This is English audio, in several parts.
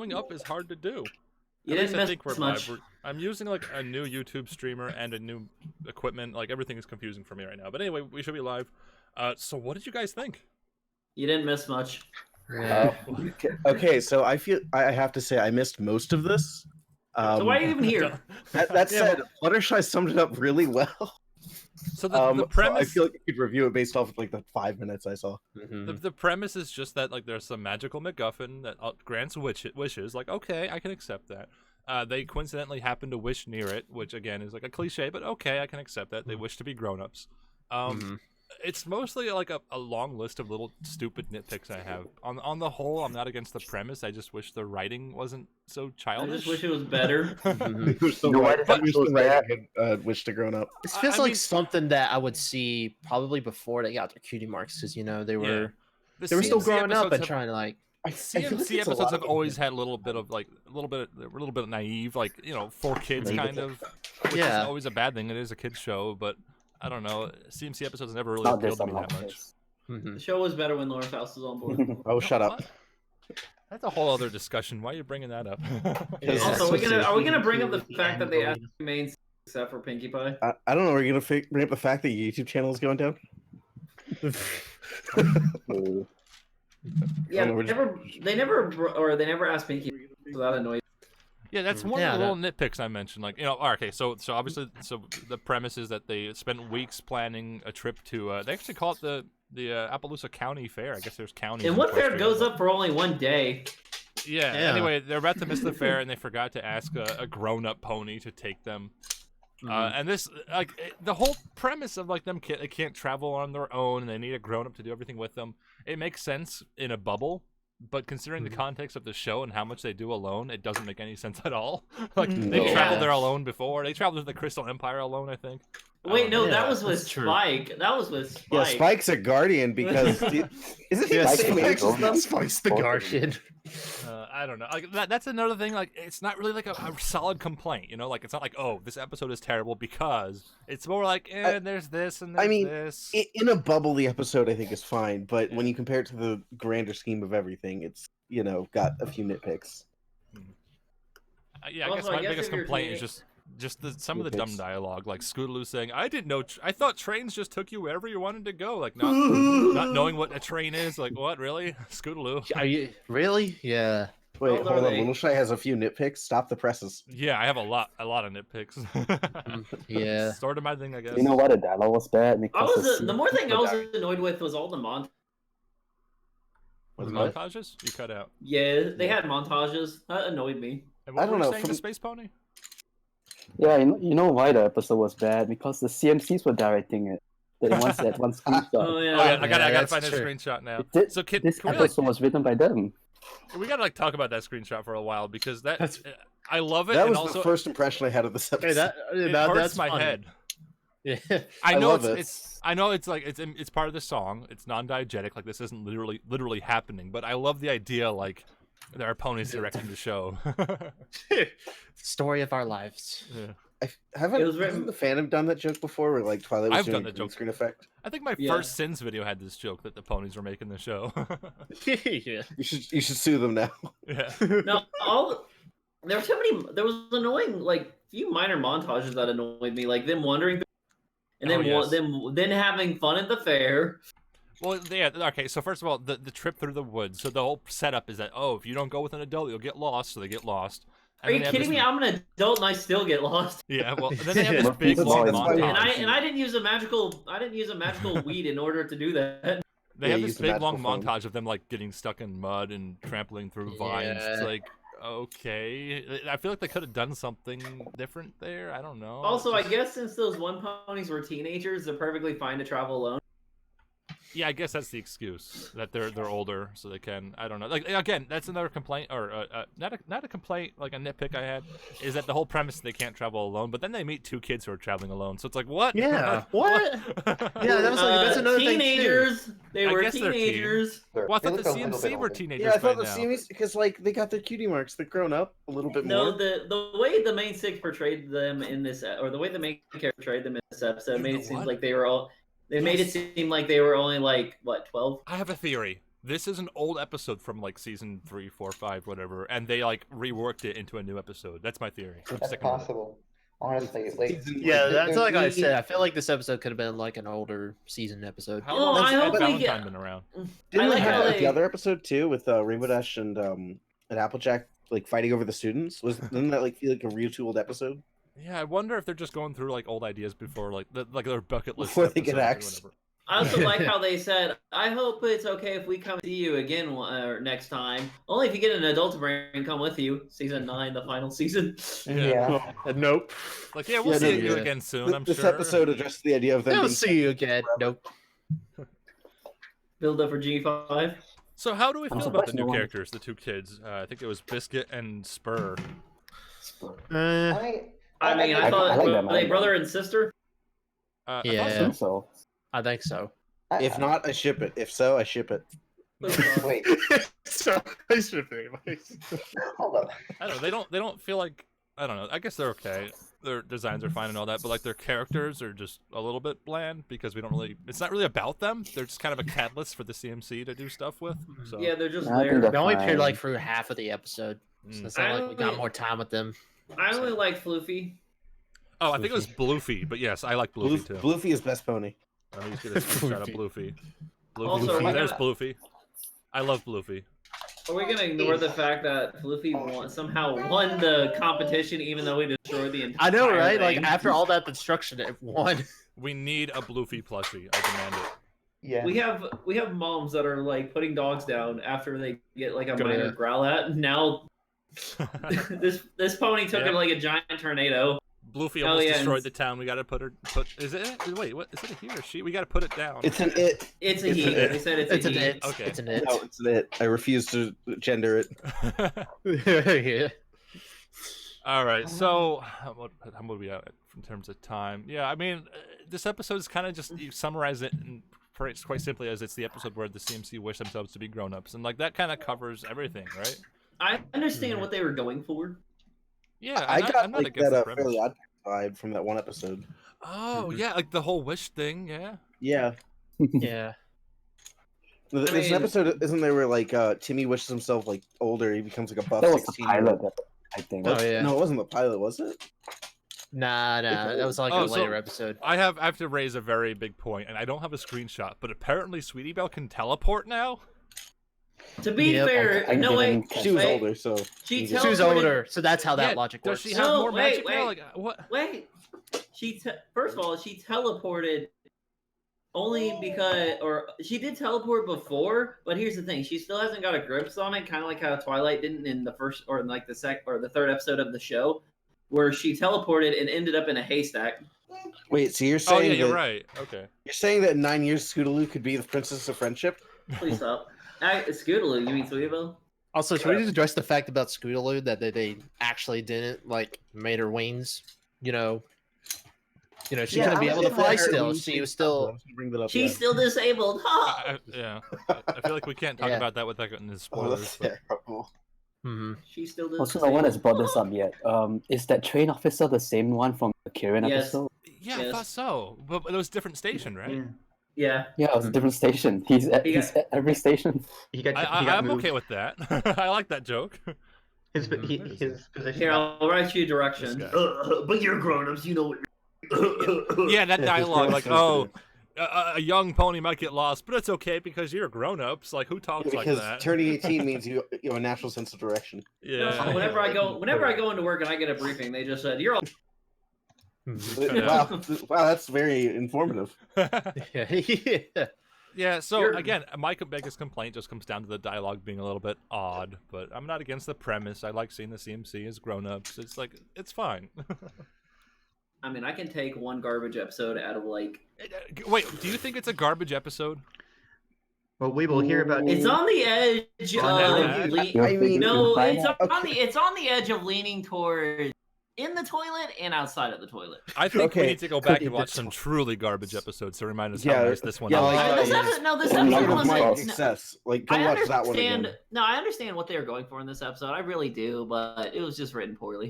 growing up is hard to do. You At didn't least I miss think we're much. live. I'm using like a new YouTube streamer and a new equipment. Like everything is confusing for me right now. But anyway, we should be live. So what did you guys think? You didn't miss much. Okay, so I have to say I missed most of this. So why are you even here? That said, Fluttershy summed it up really well. So the premise, so I feel like you could review it based off of like the 5 minutes I saw. the premise is just that like there's some magical MacGuffin that grants wishes. Like, okay, I can accept that. They coincidentally happen to wish near it, which again is like a cliche, but okay, I can accept that. They wish to be grown-ups. It's mostly like a long list of little stupid nitpicks I have. On the whole, I'm not against the premise. I just wish the writing wasn't so I childish. just wish it was better. Wish know what? the writing had wished to grown up. This feels I like mean- something that I would see probably before they got their cutie marks, because they were The they were still CMC growing up episodes and have- trying to like. CMC episodes have always had a little bit naive, like for kids kind of. Which is always a bad thing. It is a kids show, but I don't know. CMC episodes never really Not appealed this to me one, that not much. this. The show was better when Lawrence House was on board. Oh, shut up. What? That's a whole other discussion. Why are you bringing that up? Yeah. Also, are we gonna bring up the fact that they asked main except for Pinkie Pie? I don't know. Are you gonna bring up the fact that your YouTube channel is going down? Ooh. Yeah, Oh, they never asked Pinkie. So that annoyed. Yeah, that's one Yeah, of the little nitpicks I mentioned. Like, okay, so obviously, the premise is that they spent weeks planning a trip to. They actually call it the Appaloosa County Fair. I guess there's counties. And in what fair Equestria, goes but- up for only one day? Yeah. Yeah. Anyway, they're about to miss the fair, and they forgot to ask a grown-up pony to take them. And this, the whole premise of like them, they can't travel on their own, and they need a grown-up to do everything with them. It makes sense in a bubble. But considering the context of the show and how much they do alone, it doesn't make any sense at all. Like, they Yeah. traveled there alone before. They traveled to the Crystal Empire alone, I think. Wait, no, Yeah, that was with that's true. Spike. That was with Spike. Yeah, Spike's a guardian because isn't he Yeah, the Spike's same the age as grown-up. them? Spice the Guardian. I don't know. Like that's another thing. Like, it's not really like a solid complaint. Like it's not like, oh, this episode is terrible because it's more like, there's this and there's this. In a bubble, the episode I think is fine, but when you compare it to the grander scheme of everything, it's got a few nitpicks. Yeah, I guess Also, I my guess biggest if you're complaint is teenage- just some of the dumb Nitpicks. dialogue, like Scootaloo saying, "I didn't know. I thought trains just took you wherever you wanted to go." Like not knowing what a train is. Like what, really, Scootaloo? Are you really? Yeah. Wait, old hold are on. they? Little Shy has a few nitpicks. Stop the presses. Yeah, I have a lot of nitpicks. Yeah. Sort of my thing, I guess. You know what? The dialogue was bad I because was the the more thing I was scene- annoyed with was all the The What? montages? You cut out. Yeah, they had montages. That annoyed me. And what I don't were you know, saying from- to Space Pony? Yeah, you know why the episode was bad? Because the CMCs were directing it. They once that one screenshot. Oh yeah. Oh yeah, I gotta that's find that true. screenshot now. This So can this we episode was written by them. we gotta talk about that screenshot for a while because That's- I love it. That and was also the first impression I had of this episode. it hurts that's my funny. head. Yeah. I I know love it's like it's part of the song. It's non-diegetic. Like this isn't literally happening. But I love the idea like there are ponies directing the show. Story of our lives. Yeah. It was written- Hasn't the Phantom done that joke before? Where like Twilight was I've doing done a that green joke. screen effect. I think my Yeah. first Sins video had this joke that the ponies were making the show. Yeah. You should sue them now. Yeah. No, there were too many. There was annoying, like few minor montages that annoyed me, like them wandering, and Oh, then yes. then having fun at the fair. Well, yeah. Okay, so first of all, the trip through the woods. So the whole setup is that if you don't go with an adult, you'll get lost. So they get lost. Are you kidding me? I'm an adult and I still get lost. Yeah. Well, and then they have this Yeah. big That's long why- that's why- montage. And I didn't use a magical weed in order to do that. They Yeah, have use this the big long magical phone. montage of them like getting stuck in mud and trampling through vines. It's Yeah. like, okay, I feel like they could have done something different there. I don't know. Also, I Just- guess since those one ponies were teenagers, they're perfectly fine to travel alone. yeah, I guess that's the excuse that they're older, so they can. I don't know. Like again, that's another complaint, or not a complaint, like a nitpick I had, is that the whole premise they can't travel alone. But then they meet two kids who are traveling alone, so it's like what? Yeah, what? Yeah, that was like that's another thing too. Teenagers. They I were guess they're teen. teenagers. Well, I thought They the look a little CMC bit were older. teenagers Yeah, I thought by the now. series because like they got their cutie marks. They're grown up a little bit No, more. the way the main six portrayed them in this, or the way the main character portrayed them in this episode, You made know it seem what? like they were all. They made it seem like they were only like what 12. I have a theory. this is an old episode from like season 3, 4, 5, whatever, and they like reworked it into a new episode. That's my theory. I'm That's sticking with it. possible. Honestly, like Yeah, that's like I he- said. I feel like this episode could have been like an older season episode. How Oh, long I has hope we Valentine get- been around? Didn't I we like have how like, the they- other episode too with Rainbow Dash and Applejack like fighting over the students? Didn't that like feel like a real too old episode? Yeah, I wonder if they're just going through like old ideas before like their bucket list Before they get episodes or axed. whatever. I also like how they said, "I hope it's okay if we come see you again next time. Only if you get an adult to bring come with you." Season 9, the final season. Yeah. Nope. Like, yeah, we'll Yeah, see no, you yeah. again soon. I'm This sure. episode addressed the idea of them I'll being see you again. Nope. Build up for G5. So how do we I'm feel about the surprised new no one- characters, the two kids? I think it was Biscuit and Spur. I mean, I I thought like were them, I they like brother and sister? I thought Yeah. I so. think so. I think so. If not, I ship it. If so, I ship it. Wait, So I should hold up. I don't know. They don't feel like, I don't know. I guess they're okay. Their designs are fine and all that, but like their characters are just a little bit bland because we don't really. It's not really about them. They're just kind of a catalyst for the CMC to do stuff with. So Yeah, they're just I think there. they're They only appeared fine. like for half of the episode, so Mm. it's not like we got I- more time with them. I only like Floofy. Oh, I think it was Bluefy, but yes, I like Bluefy too. Bluefy is best pony. Let me just get a screenshot of Bluefy. Bluefy. Also, Bluefy. we're There's gonna- Bluefy. I love Bluefy. Are we gonna ignore the fact that Floofy somehow won the competition even though we destroyed the entire I know, right? Like thing? after all that destruction, it won. We need a Bluefy plushie. I demand it. Yeah. we have moms that are like putting dogs down after they get like a Go minor ahead. growl at. Now this pony took Yeah. it like a giant tornado. Bluefy Oh, almost yeah, destroyed and- the town. We gotta put. Is it? Wait, what? Is it a he or she? We gotta put it down. It's an it. It's a It's he. an it. They said it's It's a an he. it. Okay. It's an it. No, it's an it. I refuse to gender it. Yeah. All right. So how would we at in terms of time? Yeah, I mean, this episode is kind of just you summarize it and quite simply as it's the episode where the CMC wish themselves to be grown-ups, and like that kind of covers everything, right? I understand what they were going for. Yeah, I got I'm not like against that the premise. Fairly Odd vibe from that one episode. Oh yeah, like the whole wish thing. Yeah. Yeah. Yeah. There's mean- an episode, isn't there, where like Timmy wishes himself like older, he becomes like a buff That was the 16. pilot, I think. Oh yeah. No, it wasn't the pilot, was it? Nah, that was like Oh, a so- later episode. I have to raise a very big point, and I don't have a screenshot, but apparently Sweetie Belle can teleport now. To be Yep. fair, I no didn't wait. catch She was wait, older, so She Yeah. She was teleported- older, so that's how that Yeah, logic does works. she have No, more wait, magic now? wait. Like what? Wait, first of all, she teleported only because, or she did teleport before, but here's the thing: she still hasn't got a grips on it, kind of like how Twilight didn't in the first, or in like the the third episode of the show, where she teleported and ended up in a haystack. wait, so you're Oh saying yeah, you're that right. Okay. you're saying that in 9 years Scootaloo could be the princess of friendship? Please stop. Scootaloo, you mean Sweetie Also, should we just address the fact about Scootaloo that they actually didn't like made her wings? You know, she Yeah, couldn't be I able was to gonna fly say that still. when She you was say still. I was gonna bring that up. She's yeah. still disabled. Ha! Yeah. I feel like we can't talk Yeah. about that without getting into Oh, spoilers. that's but- terrible. Mhm. She's still Also, disabled. no one has brought this up yet. Is that train officer the same one from the Kirin Yes. episode? Yeah, I Yes. thought so. But it was a different station, right? Yeah. Yeah, it was a different station. He's He at every station. He got. I'm okay with that. I like that joke. His Where is his position. Here, I'll write you directions. This guy. But you're grown-ups, you know what. Yeah, that Yeah, dialogue, it's like, very oh, a young pony might get lost, but it's okay because you're grown-ups. Like, who talks like Because that? turning 18 means you have a natural sense of direction. Yeah. Whenever I go into work and I get a briefing, they just said, "You're all." Wow, wow, that's very informative. Yeah. Yeah, so You're- again, my biggest complaint just comes down to the dialogue being a little bit odd, but I'm not against the premise. I like seeing the CMC as grown-ups. It's like, it's fine. I mean, I can take one garbage episode out of like. Wait, do you think it's a garbage episode? Well, we will hear about. It's on the edge On that of. edge? You're I mean, thinking No, fine. it's on the edge of leaning towards in the toilet and outside of the toilet. I think we Okay, need to go back okay, and watch that's- some truly garbage episodes to remind us Yeah, how nice this one yeah, is. like, This yeah. episode, no, this Yeah, episode Love Love of my wasn't. No, excess. Like, go I watch that one understand. again. No, I understand what they were going for in this episode. I really do, but it was just written poorly.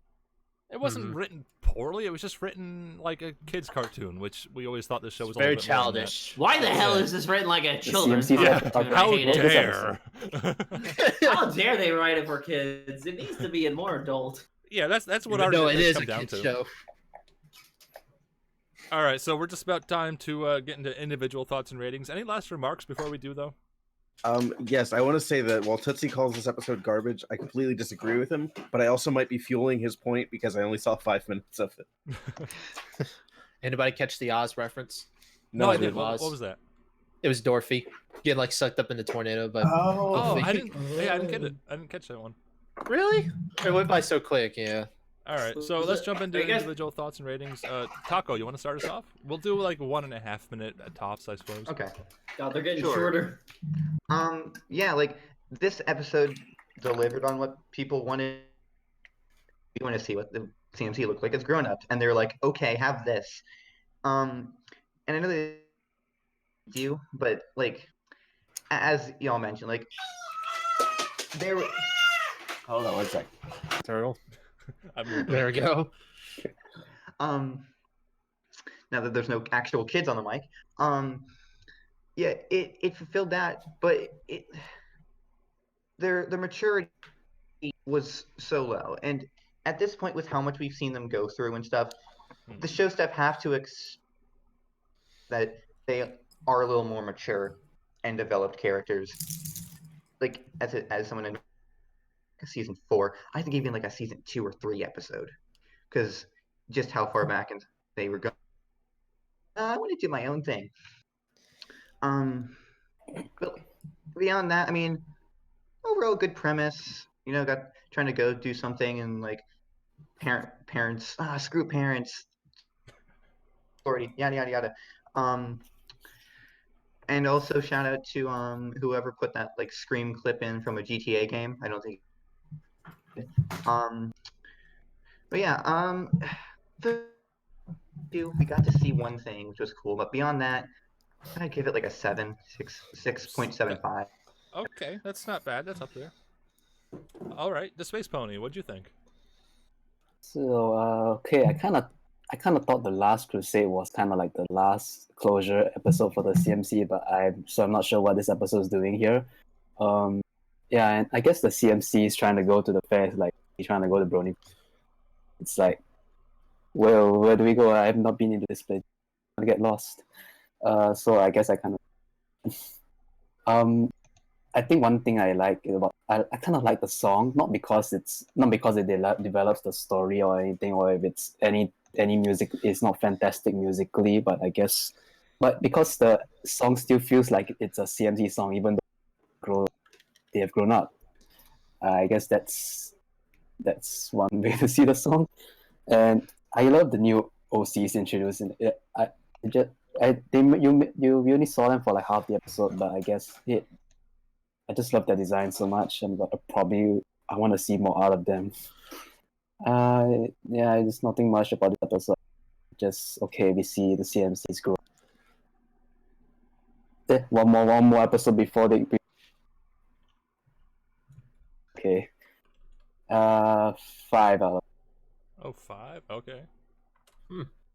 It wasn't Mhm. written poorly. It was just written like a kids' cartoon, which we always thought this show was a Very little bit more than that. childish. Why the hell Yeah. is this written like a children's CMC Yeah, cartoon? I how hate it. This dare! How dare they write it for kids? It needs to be a more adult. Yeah, that's what our No, it nitpicks is come a down kid to. show. All right, so we're just about time to get into individual thoughts and ratings. Any last remarks before we do, though? Yes, I want to say that while Tootsie calls this episode garbage, I completely disagree with him, but I also might be fueling his point because I only saw 5 minutes of it. Anybody catch the Oz reference? No, I dude, didn't. What Oz. was that? It was Dorothy getting like sucked up in the tornado, but Oh, Dorothy. I didn't. Yeah, I didn't get it. I didn't catch that one. Really? It went by so quick. Yeah. All right, so Was let's it- jump into I guess- individual thoughts and ratings. Taco, you want to start us off? We'll do like 1.5 minute at tops, I suppose. Okay. God, they're getting Sure. shorter. Yeah, like this episode delivered on what people wanted. You want to see what the CMC looked like as grown-ups, and they're like, okay, have this. And I know they do, but like, as y'all mentioned, like, there. Hold on one sec. Turtle. I mean, There we go. Now that there's no actual kids on the mic, yeah, it fulfilled that, but their maturity was so low, and at this point, with how much we've seen them go through and stuff, the show staff have to that they are a little more mature and developed characters. Like as someone in season 4, I think even like a season 2 or 3 episode, because just how far back and they were going. I want to do my own thing. But beyond that, I mean, overall good premise. You know, trying to go do something and like parents screw parents. Already yada yada yada. And also shout out to whoever put that like scream clip in from a GTA game. I don't think. But yeah, we got to see one thing which was cool, but beyond that, I'd give it like a 6.75. okay, that's not bad. That's up there. All right, the Space Pony. What'd you think? So okay, I kind of thought the Last Crusade was kind of like the last closure episode for the CMC, but I'm not sure what this episode is doing here. Yeah, and I guess the CMC is trying to go to the fair, like he's trying to go to Brony. It's like, well, where do we go? I have not been into this place. I get lost. So I guess I kind of I think one thing I like about I kind of like the song, not because it develops the story or anything, or if it's any music is not fantastic musically, but because the song still feels like it's a CMC song, even though they have grown up. I guess that's one way to see the song, and I love the new OCs introduced in it. You only saw them for like half the episode, but I guess I just love their design so much, and I want to see more out of them. Yeah, there's nothing much about this episode. Just okay, we see the CMCs grow. One more episode before they. Okay. 5 out of. Oh, 5? Okay.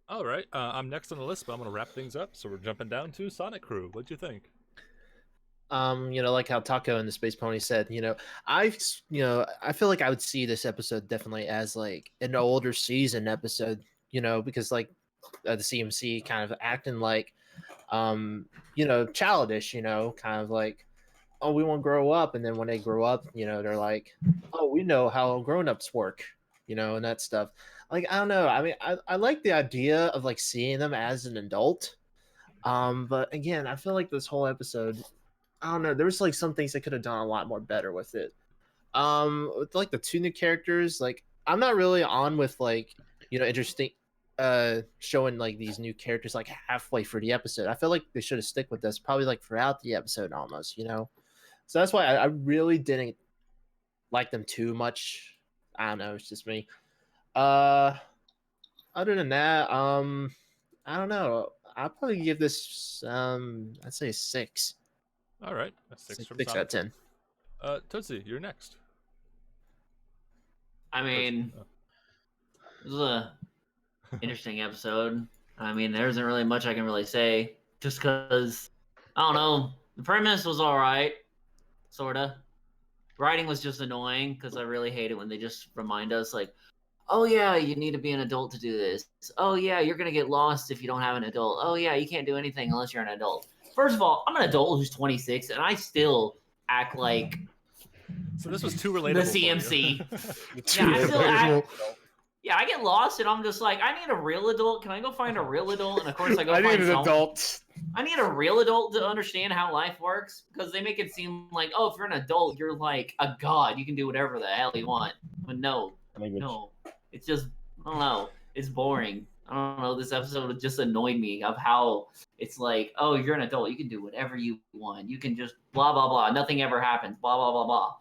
All right, I'm next on the list, but I'm gonna wrap things up. So we're jumping down to Sonic Crew. What'd you think? Like how Taco and the Space Pony said, I feel like I would see this episode definitely as like an older season episode, because like the CMC kind of acting like, childish, kind of like, oh, we want to grow up. And then when they grow up, they're like, oh, we know how grown-ups work, and that stuff. Like, I don't know. I mean, I like the idea of like seeing them as an adult. But again, I feel like this whole episode, I don't know, there was like some things they could have done a lot more better with it. With like the 2 new characters, like I'm not really on with like, interesting showing like these new characters like halfway through the episode. I feel like they should have stick with this probably like throughout the episode almost, So that's why I really didn't like them too much. I don't know, it's just me. Other than that, I don't know. I'll probably give this I'd say a 6. All right, a 6 from 6 out of Sonic. 10. Tootsie, you're next. I mean, Oh. this is a interesting episode. I mean, there isn't really much I can really say, just because I don't know. The premise was all right, sorta. Writing was just annoying because I really hate it when they just remind us, like, oh yeah, you need to be an adult to do this. Oh yeah, you're gonna get lost if you don't have an adult. Oh yeah, you can't do anything unless you're an adult. First of all, I'm an adult who's 26, and I still act like So this was too relatable. the for you. CMC. Yeah, I still act. Yeah, I get lost, and I'm just like, I need a real adult. Can I go find a real adult? And of course, I go I find need an someone. adult. I need a real adult to understand how life works because they make it seem like, oh, if you're an adult, you're like a god. You can do whatever the hell you want. But no, it's just, I don't know. It's boring. I don't know. This episode just annoyed me of how it's like, oh, you're an adult. You can do whatever you want. You can just blah, blah, blah. Nothing ever happens. Blah, blah, blah, blah.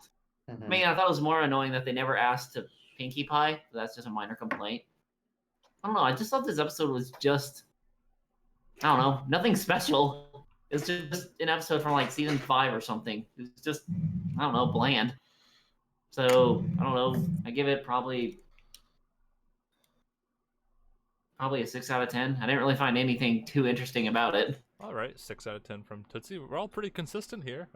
Mhm. I mean, I thought it was more annoying that they never asked to Pinkie Pie. That's just a minor complaint. I don't know. I just thought this episode was just, I don't know, nothing special. It's just an episode from like season 5 or something. It's just, I don't know, bland. So I don't know. I give it probably a 6 out of 10. I didn't really find anything too interesting about it. All right, 6 out of 10 from Tootsie. We're all pretty consistent here.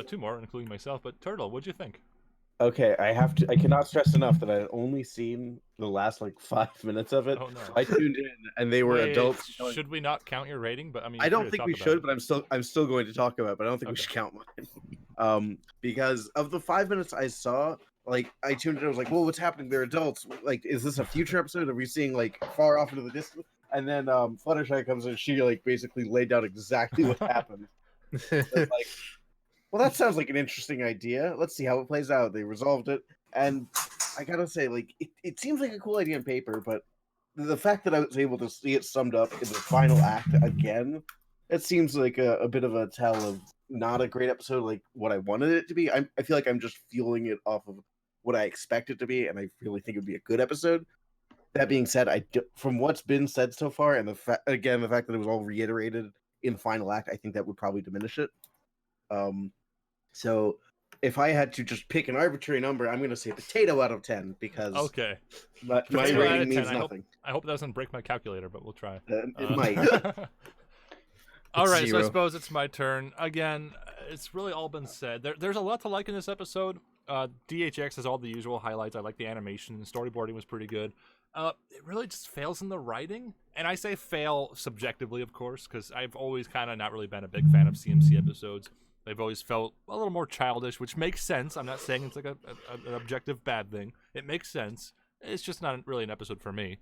Two more, including myself. But Turtle, what'd you think? Okay, I cannot stress enough that I've only seen the last like 5 minutes of it. Oh no. I tuned in and they were Wait, adults. Should we not count your rating? But I mean, I you're don't free to think talk we about should, it. but I'm still going to talk about it, but I don't think we Okay. should count mine. Because of the 5 minutes I saw, like I tuned in, I was like, well, what's happening? They're adults. Like, is this a future episode? Are we seeing like far off into the distance? And then Fluttershy comes in, she like basically laid down exactly what happened. It's like, well, that sounds like an interesting idea. Let's see how it plays out. They resolved it. And I gotta say, like, it seems like a cool idea on paper, but the fact that I was able to see it summed up in the final act again, it seems like a bit of a tell of not a great episode like what I wanted it to be. I feel like I'm just fueling it off of what I expect it to be, and I really think it would be a good episode. That being said, from what's been said so far, and the fact that it was all reiterated in the final act, I think that would probably diminish it. So if I had to just pick an arbitrary number, I'm going to say potato out of 10 because Okay. my Potato out of rating 10, means I hope- nothing. I hope it doesn't break my calculator, but we'll try. It might. All right, so I 0. suppose it's my turn. Again, it's really all been said. There's a lot to like in this episode. DHX has all the usual highlights. I like the animation. The storyboarding was pretty good. It really just fails in the writing. And I say fail subjectively, of course, because I've always kind of not really been a big fan of CMC episodes. They've always felt a little more childish, which makes sense. I'm not saying it's like an objective bad thing. It makes sense. It's just not really an episode for me.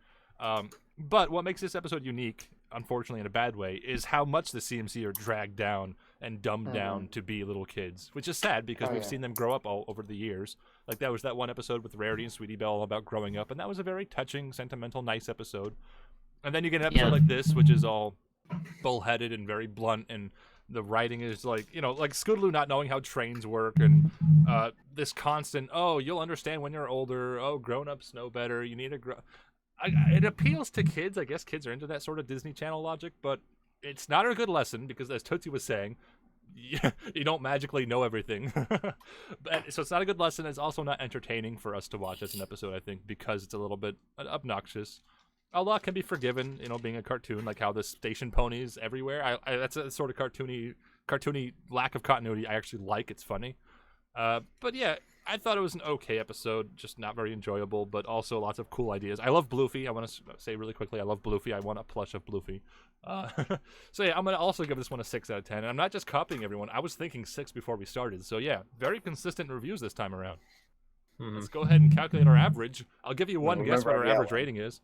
But what makes this episode unique, unfortunately in a bad way, is how much the CMC are dragged down and dumbed down to be little kids, which is sad because we've seen them grow up all over the years. Like that was that one episode with Rarity and Sweetie Belle all about growing up, and that was a very touching, sentimental, nice episode. And then you get an episode like this, which is all bullheaded and very blunt, and the writing is like, like Scootaloo not knowing how trains work, and this constant, oh, you'll understand when you're older, oh, grown-ups know better, you need to grow. It appeals to kids. I guess kids are into that sort of Disney Channel logic, but it's not a good lesson because, as Tootsie was saying, you don't magically know everything. So it's not a good lesson. It's also not entertaining for us to watch as an episode, I think, because it's a little bit obnoxious. A lot can be forgiven, being a cartoon, like how the station ponies everywhere. That's a sort of cartoony lack of continuity I actually like. It's funny. But yeah, I thought it was an okay episode, just not very enjoyable, but also lots of cool ideas. I love Bloofy. I want to say really quickly, I love Bloofy. I want a plush of Bloofy. So yeah, I'm going to also give this one a 6 out of 10. And I'm not just copying everyone. I was thinking 6 before we started. So yeah, very consistent reviews this time around. Let's go ahead and calculate our average. I'll give you one guess what our average rating is.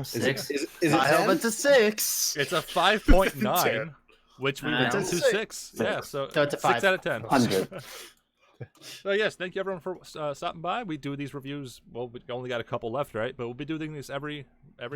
Six. Is it I hope 10? it's a 6. It's a 5.9, which we went to It's a 6. Yeah, so So it's a 6 5. out of 10. 100. So yes, thank you everyone for stopping by. We do these reviews. Well, we only got a couple left, right? But we'll be doing these every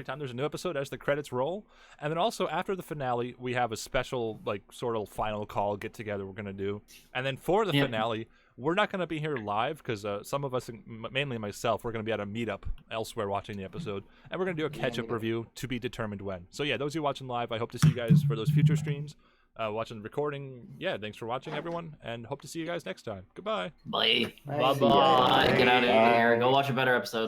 time there's a new episode as the credits roll. And then also after the finale, we have a special sort of final call get together we're gonna do. And then for the finale, we're not gonna be here live because some of us, mainly myself, we're gonna be at a meetup elsewhere watching the episode, and we're gonna do a catch-up review to be determined when. So yeah, those of you watching live, I hope to see you guys for those future streams. Watching the recording, yeah, thanks for watching everyone, and hope to see you guys next time. Goodbye. Bye. Bye. Bye. Get out of Bye. here. Go watch a better episode.